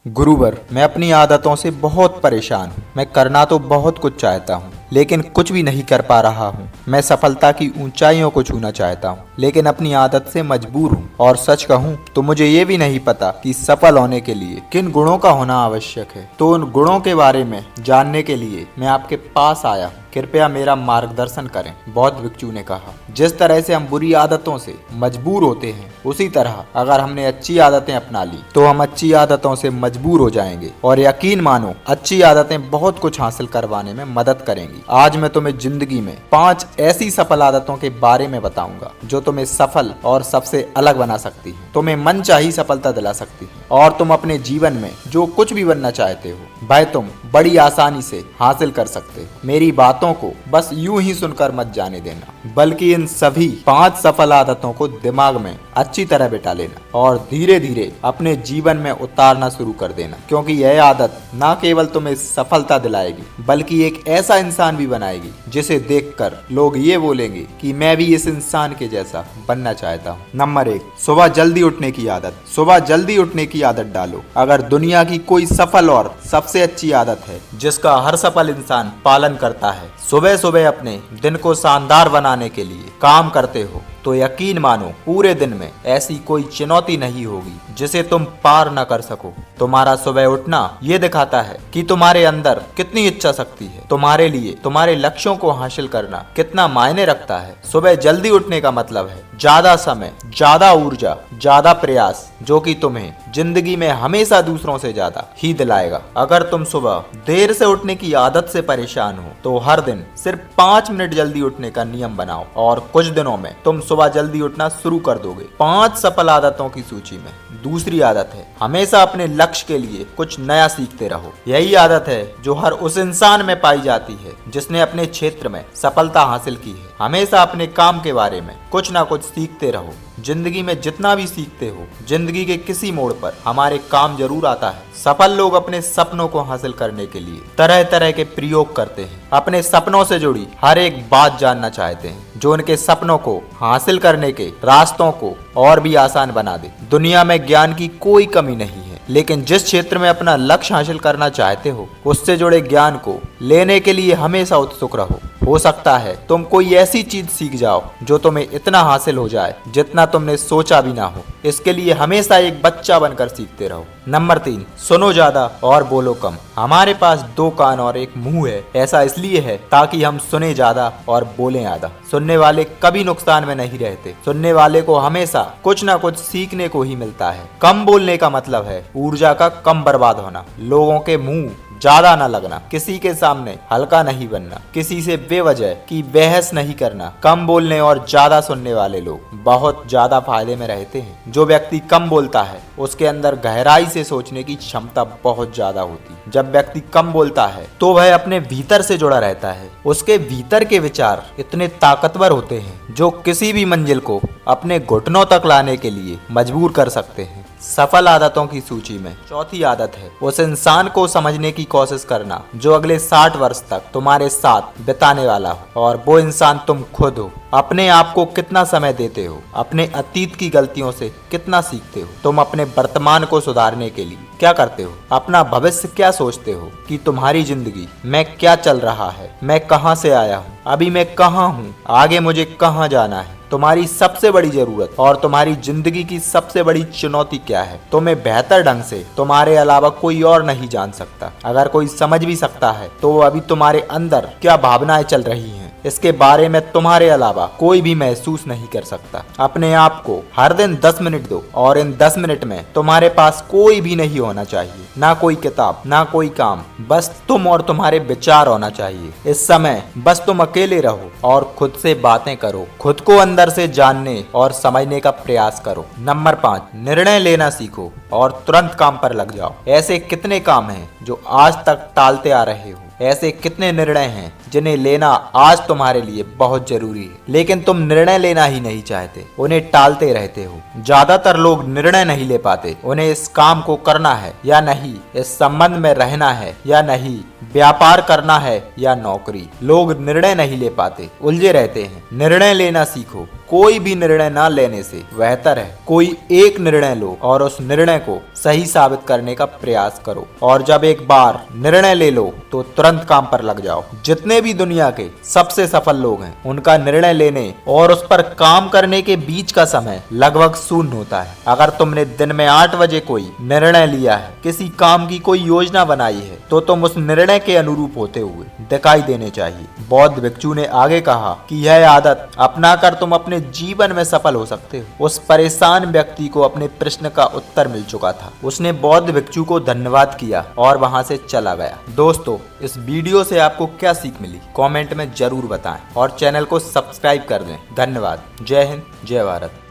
गुरुवर, मैं अपनी आदतों से बहुत परेशान हूँ। मैं करना तो बहुत कुछ चाहता हूँ, लेकिन कुछ भी नहीं कर पा रहा हूँ। मैं सफलता की ऊंचाइयों को छूना चाहता हूँ, लेकिन अपनी आदत से मजबूर हूँ। और सच कहूँ तो मुझे ये भी नहीं पता कि सफल होने के लिए किन गुणों का होना आवश्यक है। तो उन गुणों के बारे में जानने के लिए मैं आपके पास आया हूँ। कृपया मेरा मार्गदर्शन करें। बौद्ध भिक्षु ने कहा, जिस तरह से हम बुरी आदतों से मजबूर होते हैं, उसी तरह अगर हमने अच्छी आदतें अपना ली तो हम अच्छी आदतों से मजबूर हो जाएंगे। और यकीन मानो, अच्छी आदतें बहुत कुछ हासिल करवाने में मदद करेंगी। आज मैं तुम्हें जिंदगी में 5 ऐसी सफल आदतों के बारे में बताऊंगा जो तुम्हें सफल और सबसे अलग बना सकती है, तुम्हें मनचाही सफलता दिला सकती है, और तुम अपने जीवन में जो कुछ भी बनना चाहते हो वह तुम बड़ी आसानी से हासिल कर सकते हो। मेरी बातों को बस यूं ही सुनकर मत जाने देना, बल्कि इन सभी 5 सफल आदतों को दिमाग में अच्छी तरह बिठा लेना और धीरे धीरे अपने जीवन में उतारना शुरू कर देना। क्योंकि यह आदत न केवल तुम्हें सफलता दिलाएगी, बल्कि एक ऐसा इंसान भी बनाएगी जिसे देखकर लोग ये बोलेंगे कि मैं भी इस इंसान के जैसा बनना चाहता हूँ। नंबर 1, सुबह जल्दी उठने की आदत। सुबह जल्दी उठने की आदत डालो। अगर दुनिया की कोई सफल और सबसे अच्छी आदत है जिसका हर सफल इंसान पालन करता है, सुबह सुबह अपने दिन को शानदार बनाने के लिए काम करते हो, तो यकीन मानो पूरे दिन में ऐसी कोई चुनौती नहीं होगी जिसे तुम पार न कर सको। तुम्हारा सुबह उठना ये दिखाता है कि तुम्हारे अंदर कितनी इच्छा शक्ति है, तुम्हारे लिए तुम्हारे लक्ष्यों को हासिल करना कितना मायने रखता है। सुबह जल्दी उठने का मतलब है ज्यादा समय, ज्यादा ऊर्जा, ज्यादा प्रयास, जो कि तुम्हें जिंदगी में हमेशा दूसरों से ज्यादा ही दिलाएगा। अगर तुम सुबह देर से उठने की आदत से परेशान हो तो हर दिन सिर्फ 5 मिनट जल्दी उठने का नियम बनाओ और कुछ दिनों में तुम सुबह जल्दी उठना शुरू कर दोगे। 5 सफल आदतों की सूची में दूसरी आदत है हमेशा अपने लक्ष्य के लिए कुछ नया सीखते रहो। यही आदत है जो हर उस इंसान में पाई जाती है जिसने अपने क्षेत्र में सफलता हासिल की है। हमेशा अपने काम के बारे में कुछ ना कुछ सीखते रहो। जिंदगी में जितना भी सीखते हो, जिंदगी के किसी मोड़ पर हमारे काम जरूर आता है। सफल लोग अपने सपनों को हासिल करने के लिए तरह तरह के प्रयोग करते हैं। अपने सपनों से जुड़ी हर एक बात जानना चाहते हैं जो उनके सपनों को हासिल करने के रास्तों को और भी आसान बना दे। दुनिया में ज्ञान की कोई कमी नहीं है, लेकिन जिस क्षेत्र में अपना लक्ष्य हासिल करना चाहते हो उससे जुड़े ज्ञान को लेने के लिए हमेशा उत्सुक रहो। हो सकता है तुम कोई ऐसी चीज सीख जाओ जो तुम्हें इतना हासिल हो जाए जितना तुमने सोचा भी ना हो। इसके लिए हमेशा एक बच्चा बनकर सीखते रहो। नंबर 3, सुनो ज्यादा और बोलो कम। हमारे पास 2 कान और एक मुंह है। ऐसा इसलिए है ताकि हम सुने ज्यादा और बोलें आधा। सुनने वाले कभी नुकसान में नहीं रहते। सुनने वाले को हमेशा कुछ ना कुछ सीखने को ही मिलता है। कम बोलने का मतलब है ऊर्जा का कम बर्बाद होना, लोगों के मुंह ज्यादा न लगना, किसी के सामने हल्का नहीं बनना, किसी से बेवजह की बहस नहीं करना। कम बोलने और ज्यादा सुनने वाले लोग बहुत ज्यादा फायदे में रहते हैं। जो व्यक्ति कम बोलता है उसके अंदर गहराई से सोचने की क्षमता बहुत ज्यादा होती है। जब व्यक्ति कम बोलता है तो वह अपने भीतर से जुड़ा रहता है। उसके भीतर के विचार इतने ताकतवर होते हैं जो किसी भी मंजिल को अपने घुटनों तक लाने के लिए मजबूर कर सकते हैं। सफल आदतों की सूची में चौथी आदत है उस इंसान को समझने की कोशिश करना जो अगले 60 वर्ष तक तुम्हारे साथ बिताने वाला हो, और वो इंसान तुम खुद हो। अपने आप को कितना समय देते हो, अपने अतीत की गलतियों से कितना सीखते हो, तुम अपने वर्तमान को सुधारने के लिए क्या करते हो, अपना भविष्य क्या सोचते हो कि तुम्हारी जिंदगी में क्या चल रहा है, मैं कहां से आया हूं, अभी मैं कहां हूं, आगे मुझे कहां जाना है। तुम्हारी सबसे बड़ी जरूरत और तुम्हारी जिंदगी की सबसे बड़ी चुनौती क्या है, तुम्हें बेहतर ढंग से तुम्हारे अलावा कोई और नहीं जान सकता। अगर कोई समझ भी सकता है तो वो अभी तुम्हारे अंदर क्या भावनाएं चल रही हैं इसके बारे में तुम्हारे अलावा कोई भी महसूस नहीं कर सकता। अपने आप को हर दिन 10 मिनट दो, और इन 10 मिनट में तुम्हारे पास कोई भी नहीं होना चाहिए, ना कोई किताब, ना कोई काम, बस तुम और तुम्हारे विचार होना चाहिए। इस समय बस तुम अकेले रहो और खुद से बातें करो। खुद को अंदर से जानने और समझने का प्रयास करो। नंबर 5, निर्णय लेना सीखो और तुरंत काम पर लग जाओ। ऐसे कितने काम हैं जो आज तक टालते आ रहे हो, ऐसे कितने निर्णय हैं जिन्हें लेना आज तुम्हारे लिए बहुत जरूरी है, लेकिन तुम निर्णय लेना ही नहीं चाहते, उन्हें टालते रहते हो। ज्यादातर लोग निर्णय नहीं ले पाते, उन्हें इस काम को करना है या नहीं, इस संबंध में रहना है या नहीं, व्यापार करना है या नौकरी। लोग निर्णय नहीं ले पाते, उलझे रहते हैं। निर्णय लेना सीखो कोई भी निर्णय ना लेने से बेहतर है कोई एक निर्णय लो और उस निर्णय को सही साबित करने का प्रयास करो। और जब एक बार निर्णय ले लो तो तुरंत काम पर लग जाओ। जितने भी दुनिया के सबसे सफल लोग हैं उनका निर्णय लेने और उस पर काम करने के बीच का समय लगभग शून्य होता है। अगर तुमने दिन में 8 बजे कोई निर्णय लिया है, किसी काम की कोई योजना बनाई है, तो तुम उस निर्णय के अनुरूप होते हुए दिखाई देने चाहिए। बौद्ध भिक्षु ने आगे कहा कि यह आदत अपनाकर तुम अपने जीवन में सफल हो सकते हो। उस परेशान व्यक्ति को अपने प्रश्न का उत्तर मिल चुका था। उसने बौद्ध भिक्षु को धन्यवाद किया और वहां से चला गया। दोस्तों, इस वीडियो से आपको क्या सीख मिली कमेंट में जरूर बताएं और चैनल को सब्सक्राइब कर दें। धन्यवाद। जय हिंद, जय भारत।